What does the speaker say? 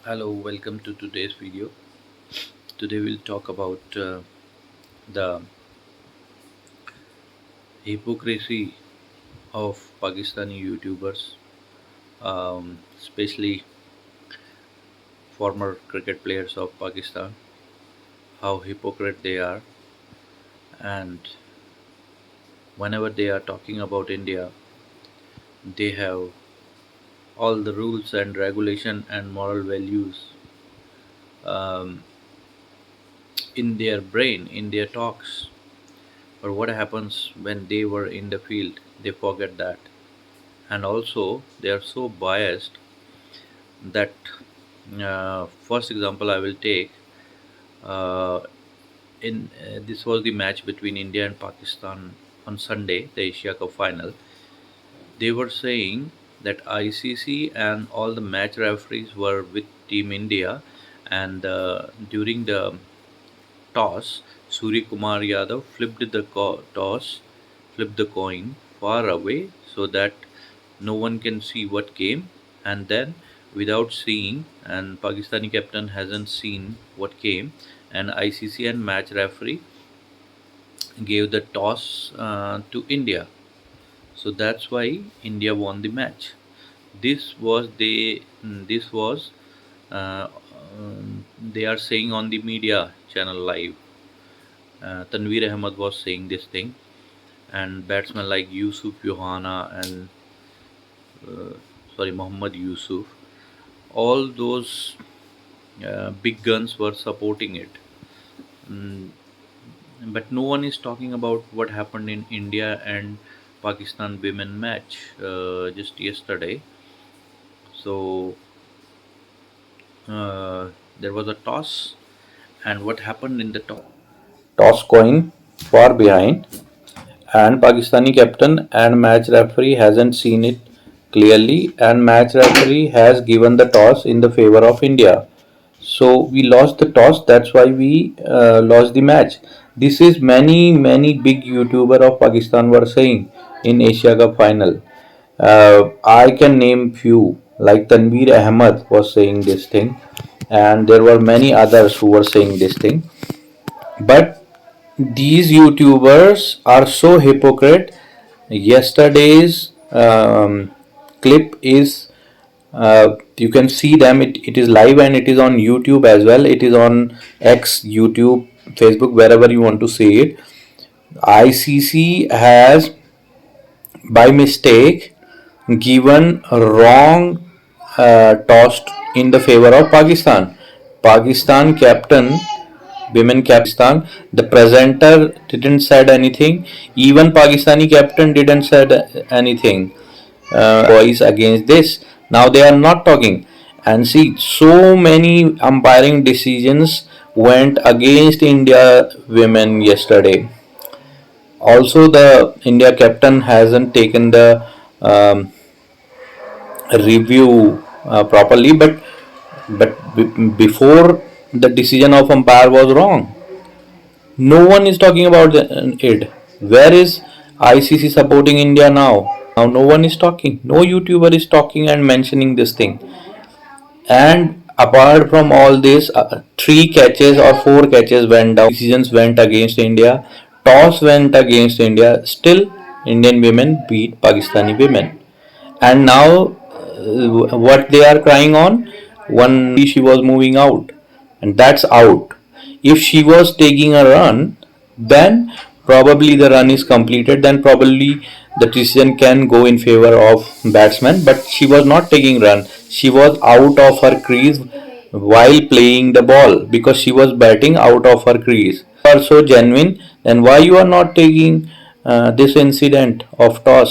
Hello, welcome to today's video. Today we'll talk about the hypocrisy of Pakistani YouTubers, especially former cricket players of Pakistan, how hypocrite they are, and whenever they are talking about India, they have all the rules and regulation and moral values um, in their brain, in their talks. But what happens when they were in the field? They forget that. And also, they are so biased that first example I will take uh, in this was the match between India and Pakistan on Sunday, the Asia Cup final. They were saying that ICC and all the match referees were with Team India, and during the toss, Suri Kumar Yadav flipped the toss, flipped the coin far away so that no one can see what came, and then without seeing, and Pakistani captain hasn't seen what came, and ICC and match referee gave the toss to India. So that's why India won the match. This was they are saying on the media channel live. Tanveer Ahmed was saying this thing, and batsmen like Yusuf Yohana and Muhammad Yusuf, all those big guns were supporting it. Mm, but no one is talking about what happened in India and Pakistan women match just yesterday. So uh, there was a toss, and what happened in the toss coin far behind, and Pakistani captain and match referee hasn't seen it clearly, and match referee has given the toss in the favor of India. So we lost the toss. That's why we lost the match. This is many big YouTuber of Pakistan were saying in Asia Cup final. I can name few like Tanveer Ahmed was saying this thing, and there were many others who were saying this thing. But these YouTubers are so hypocrite. Yesterday's clip is you can see them. It is live and it is on YouTube as well. It is on X, YouTube, Facebook, wherever you want to see it. ICC has by mistake given a wrong toss in the favor of Pakistan. Pakistan captain, women captain, the presenter didn't said anything. Even Pakistani captain didn't said anything. Voice against this. Now they are not talking. And see, so many umpiring decisions went against India women yesterday. Also, the India captain hasn't taken the review properly, but before the decision of umpire was wrong. No one is talking about it. Where is ICC supporting India now? Now no one is talking. No YouTuber is talking and mentioning this thing. And apart from all this, three catches or four catches went down. Decisions went against India. Toss went against India. Still, Indian women beat Pakistani women. And now, what they are crying on? One she was moving out, and that's out. If she was taking a run, then probably the run is completed. Then probably the decision can go in favor of batsman. But she was not taking run. She was out of her crease while playing the ball because she was batting out of her crease. If you are so genuine, then why you are not taking this incident of toss?